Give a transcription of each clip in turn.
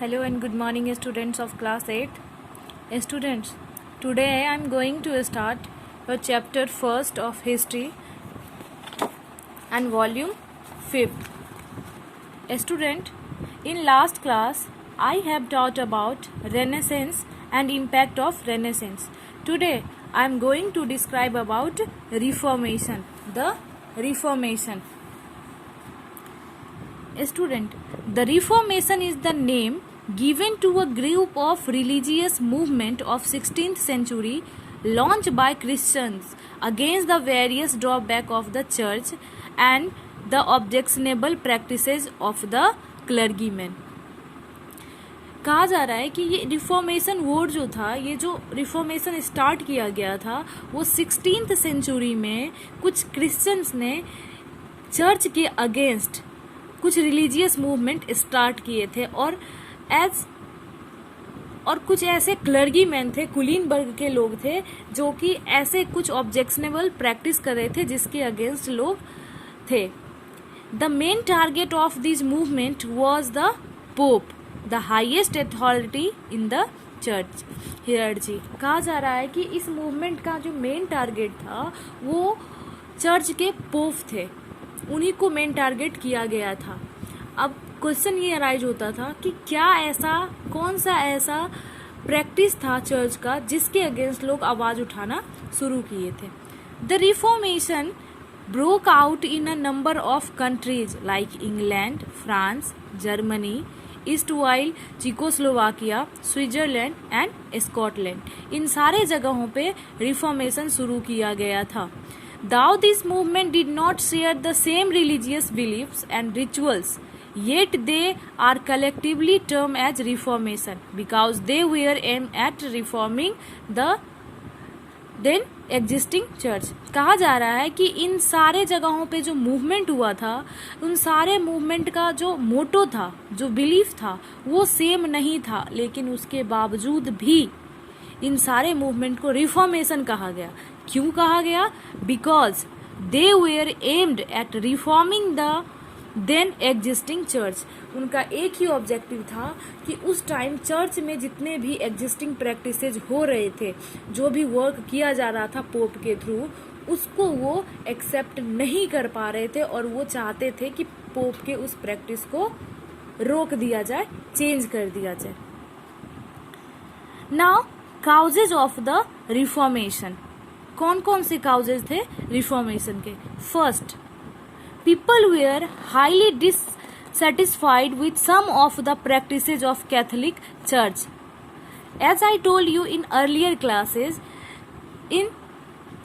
Hello and good morning, students of class 8. Students, today I am going to start your chapter first of history and volume 5th. Student, in last class I have taught about Renaissance and impact of Renaissance. Today I am going to describe about Reformation, the Reformation. Student, the Reformation is the name given to a group of religious movement of 16th century launched by Christians against the various drawback of the church and the objectionable practices of the clergymen. कहा जा रहा है कि ये reformation word जो था, ये जो रिफॉर्मेशन स्टार्ट किया गया था वो 16th सेंचुरी में कुछ क्रिश्चियंस ने चर्च के अगेंस्ट कुछ रिलीजियस मूवमेंट स्टार्ट किए थे और कुछ ऐसे क्लर्गी मैन थे, कुलीन वर्ग के लोग थे जो कि ऐसे कुछ ऑब्जेक्शनेबल प्रैक्टिस कर रहे थे जिसके अगेंस्ट लोग थे. The main target of this movement was the pope, the highest authority in the church hierarchy. कहा जा रहा है कि इस मूवमेंट का जो मेन टारगेट था वो चर्च के पोप थे, उन्हीं को मेन टारगेट किया गया था. अब क्वेश्चन ये अराइज होता था कि क्या ऐसा, कौन सा ऐसा प्रैक्टिस था चर्च का जिसके अगेंस्ट लोग आवाज उठाना शुरू किए थे. The reformation broke out in a number of countries like England, France, Germany, east while, Czechoslovakia, Switzerland and Scotland. इन सारे जगहों पे रिफॉर्मेशन शुरू किया गया था. Though this movement did not share the same religious beliefs and rituals, yet they are collectively termed as Reformation because they were aimed at reforming the then existing church. कहा जा रहा है कि इन सारे जगहों पे जो मूवमेंट हुआ था, उन सारे मूवमेंट का जो मोटो था, जो बिलीफ था, वो सेम नहीं था, लेकिन उसके बावजूद भी इन सारे मूवमेंट को रिफॉर्मेशन कहा गया. क्यों कहा गया? Because they were aimed at reforming the then existing church. उनका एक ही ऑब्जेक्टिव था कि उस टाइम चर्च में जितने भी एग्जिस्टिंग प्रैक्टिसेज हो रहे थे, जो भी वर्क किया जा रहा था पोप के थ्रू, उसको वो एक्सेप्ट नहीं कर पा रहे थे और वो चाहते थे कि पोप के उस प्रैक्टिस को रोक दिया जाए, चेंज कर दिया जाए. Now causes of the reformation. कौन कौन से काउजेज थे रिफॉर्मेशन के? First, people were highly dissatisfied with some of the practices of Catholic church. As I told you in earlier classes, in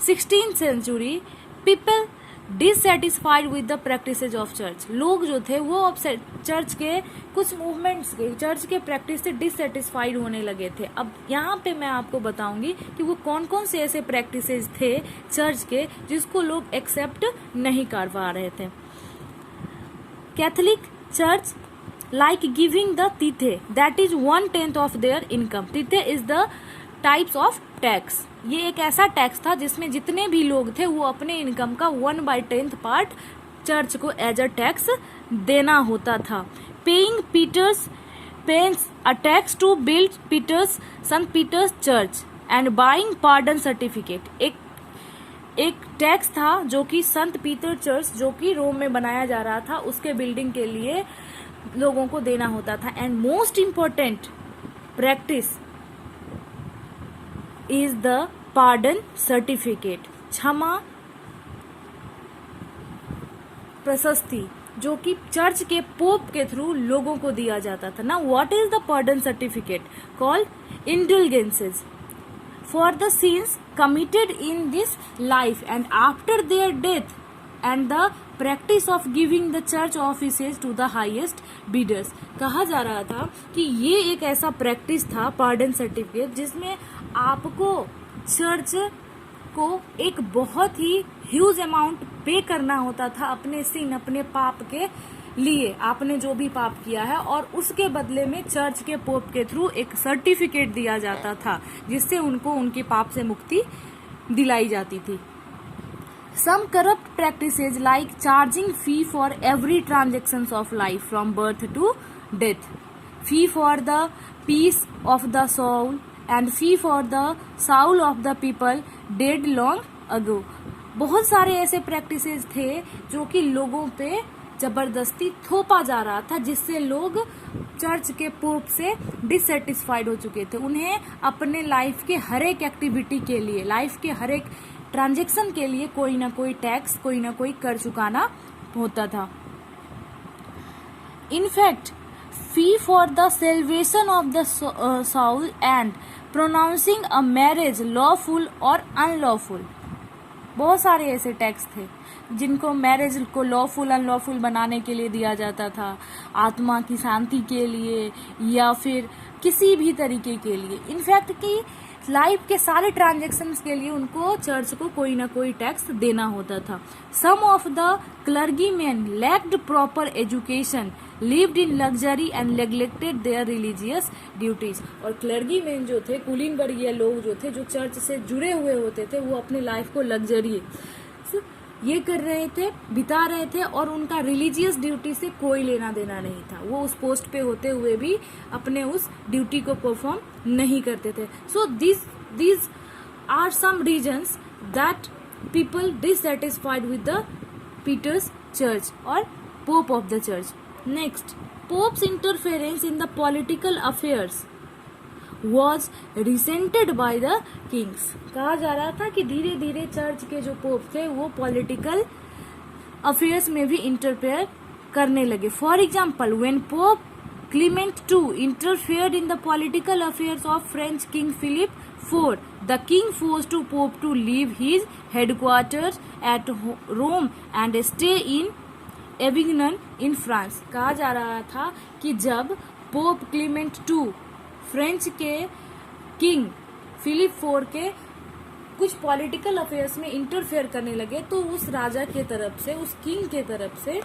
16th century people dissatisfied with the practices of church. लोग जो थे वो अब church के कुछ movements के, church के practice से डिससेटिस्फाइड होने लगे थे. अब यहाँ पे मैं आपको बताऊंगी कि वो कौन कौन से ऐसे प्रैक्टिसेज थे चर्च के जिसको लोग एक्सेप्ट नहीं कर पा रहे थे. Catholic church like giving the tithe, that is 1/10 of their income. Tithe is the types of tax. ये एक ऐसा टैक्स था जिसमें जितने भी लोग थे वो अपने इनकम का 1/10 पार्ट चर्च को एज अ टैक्स देना होता था. Paying Peter's pence a tax to build Peter's saint Peter's church and buying pardon certificate. एक टैक्स था जो कि संत पीटर चर्च जो कि रोम में बनाया जा रहा था उसके बिल्डिंग के लिए लोगों को देना होता था. And most important practice is the pardon certificate, क्षमा प्रशस्ति, जो कि चर्च के पोप के थ्रू लोगों को दिया जाता था. ना what is the pardon certificate? Called indulgences for the sins committed in this life and after their death and the practice of giving the church offices to the highest bidders. कहा जा रहा था कि ये एक ऐसा प्रैक्टिस था pardon certificate जिसमें आपको चर्च को एक बहुत ही ह्यूज अमाउंट पे करना होता था अपने सिन, अपने पाप के लिए, आपने जो भी पाप किया है, और उसके बदले में चर्च के पोप के थ्रू एक सर्टिफिकेट दिया जाता था जिससे उनको उनके पाप से मुक्ति दिलाई जाती थी. Some corrupt practices like charging fee for every transactions of life from birth to death. Fee for the peace of the soul and fee for the soul of the people dead long ago. बहुत सारे ऐसे practices थे जो कि लोगों पे जबरदस्ती थोपा जा रहा था, जिससे लोग चर्च के पोप से डिससेटिस्फाइड हो चुके थे। उन्हें अपने लाइफ के हर एक एक्टिविटी के लिए, लाइफ के हर एक ट्रांजैक्शन के लिए कोई ना कोई टैक्स, कोई ना कोई कर चुकाना होता था। In fact fee for the salvation of the soul and pronouncing a marriage lawful और अनलॉफुल। बहुत सारे ऐसे टैक्स थे जिनको मैरिज को लॉफुल अनलॉफुल बनाने के लिए दिया जाता था, आत्मा की शांति के लिए या फिर किसी भी तरीके के लिए। इनफैक्ट कि लाइफ के सारे ट्रांजैक्शंस के लिए उनको चर्च को कोई ना कोई टैक्स देना होता था। Some of the clergyman lacked proper education, lived in luxury and neglected their religious duties. और क्लर्गीमैन जो थे, कुलीनबर्गीय लोग जो थे, जो चर्च से जुड़े हुए होते थे, वो अपने लाइफ को लग्जरी ये कर रहे थे, बिता रहे थे, और उनका रिलीजियस ड्यूटी से कोई लेना देना नहीं था। वो उस पोस्ट पे होते हुए भी अपने उस ड्यूटी को परफॉर्म नहीं करते थे। सो these are some reasons that people dissatisfied with the Peter's church or Pope of the church. Next, Pope's interference in the political affairs was resented by the kings. कहा जा रहा था कि धीरे धीरे चर्च के जो पोप थे वो पॉलिटिकल अफेयर्स में भी इंटरफेयर करने लगे। For example, when pope Clement II interfered in the political affairs of French King Philip IV, the king forced Pope to leave his headquarters at Rome and stay in Avignon in France. कहा जा रहा था कि जब pope Clement II French के king Philip IV के कुछ political affairs में इंटरफेयर करने लगे, तो उस राजा के तरफ से, उस किंग के तरफ से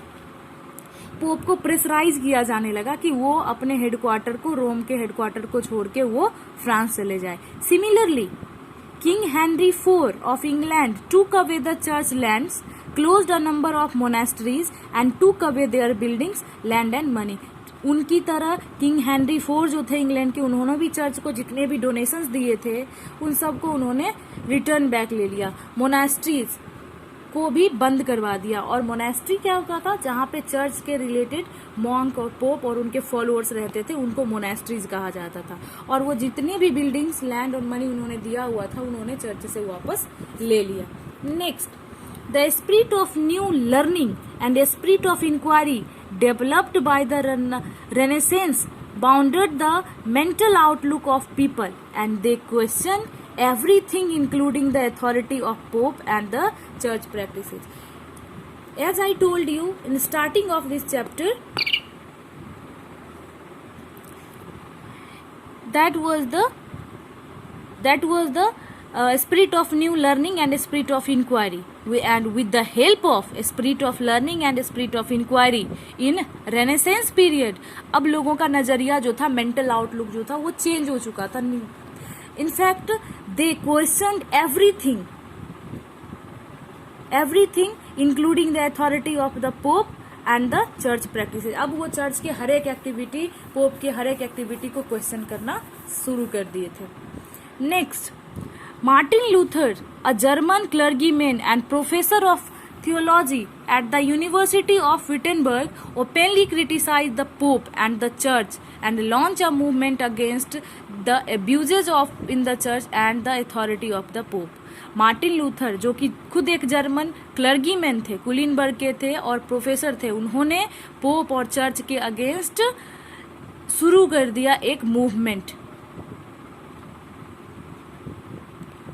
पोप को प्रेशराइज किया जाने लगा कि वो अपने हेडक्वार्टर को, रोम के हेडक्वार्टर को छोड़ के वो फ्रांस चले जाए। Similarly king Henry IV of England took away the church lands, closed a number of monasteries and took away their buildings, land and money. उनकी तरह किंग हेनरी IV जो थे इंग्लैंड के, उन्होंने भी चर्च को जितने भी डोनेशंस दिए थे उन सबको उन्होंने रिटर्न बैक ले लिया। मोनास्ट्रीज को भी बंद करवा दिया। और मोनास्ट्री क्या होता था? जहाँ पे चर्च के रिलेटेड मॉन्क और पोप और उनके फॉलोअर्स रहते थे, उनको मोनास्ट्रीज कहा जाता था। और वो जितनी भी बिल्डिंग्स, लैंड और मनी उन्होंने दिया हुआ था, उन्होंने चर्च से वापस ले लिया। Next, the spirit of new learning and spirit of inquiry developed by the Renaissance bounded the mental outlook of people, and they questioned everything including the authority of Pope and the church practices. As I told you in starting of this chapter, that was the spirit of new learning and spirit of inquiry. And with the help of spirit of learning and spirit of inquiry in Renaissance period, अब लोगों का नजरिया जो था, mental outlook जो था, वो change हो चुका था। In fact they questioned everything including the authority of the pope and the church practices. अब वो चर्च के हर एक एक्टिविटी, पोप के हर एक एक्टिविटी को क्वेश्चन करना शुरू कर दिए थे। Next, Martin Luther, a German clergyman and professor of theology at the University of Wittenberg, openly criticized the Pope and the Church and launched a movement against the abuses in the Church and the authority of the Pope. Martin Luther, जो कि खुद एक German क्लर्गीमैन थे, कुलीनबर्ग के थे और professor थे, उन्होंने पोप और चर्च के अगेंस्ट शुरू कर दिया एक मूवमेंट।